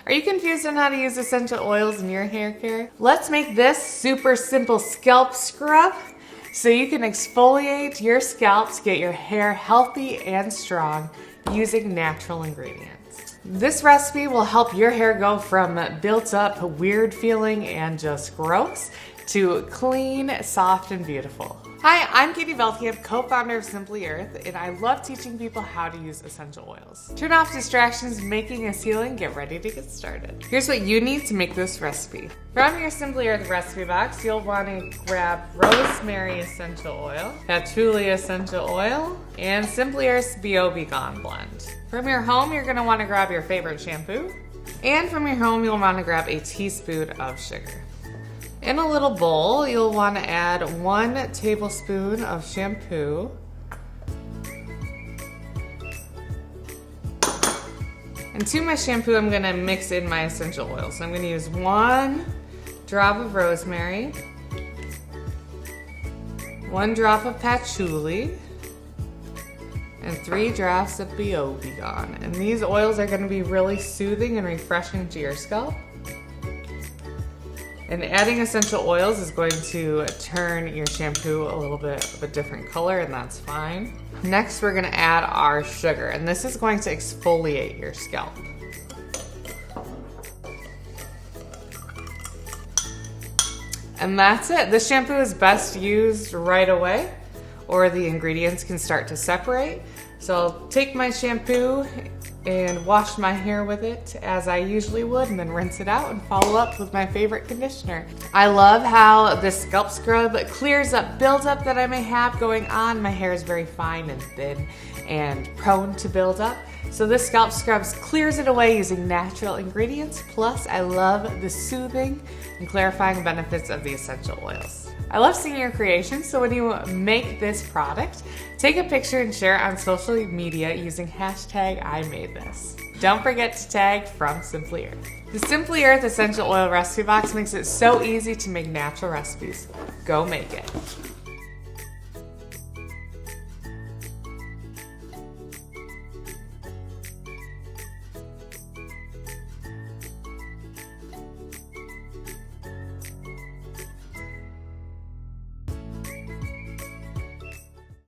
Are you confused on how to use essential oils in your hair care? Let's make this super simple scalp scrub so you can exfoliate your scalp to get your hair healthy and strong using natural ingredients. This recipe will help your hair go from built up, weird feeling, and just gross to clean, soft, and beautiful. Hi, I'm Katie Veldkamp, co-founder of Simply Earth, and I love teaching people how to use essential oils. Turn off distractions, making us healing, get ready to get started. Here's what you need to make this recipe. From your Simply Earth recipe box, you'll want to grab rosemary essential oil, patchouli essential oil, and Simply Earth's B.O.B. Gone blend. From your home, you're going to want to grab your favorite shampoo, and from your home, you'll want to grab a teaspoon of sugar. In a little bowl, you'll want to add 1 tablespoon of shampoo, and to my shampoo, I'm going to mix in my essential oils. So I'm going to use 1 drop of rosemary, 1 drop of patchouli, and 3 drops of B.O.B. Gone. And these oils are going to be really soothing and refreshing to your scalp. And adding essential oils is going to turn your shampoo a little bit of a different color, and that's fine. Next, we're going to add our sugar, and this is going to exfoliate your scalp. And that's it. This shampoo is best used right away, or the ingredients can start to separate. So I'll take my shampoo and wash my hair with it as I usually would, and then rinse it out and follow up with my favorite conditioner. I love how this scalp scrub clears up buildup that I may have going on. My hair is very fine and thin and prone to buildup. So this scalp scrub clears it away using natural ingredients. Plus, I love the soothing and clarifying benefits of the essential oils. I love seeing your creations, so when you make this product, take a picture and share it on social media using hashtag #IMadeThis. Don't forget to tag from Simply Earth. The Simply Earth Essential Oil Recipe Box makes it so easy to make natural recipes. Go make it.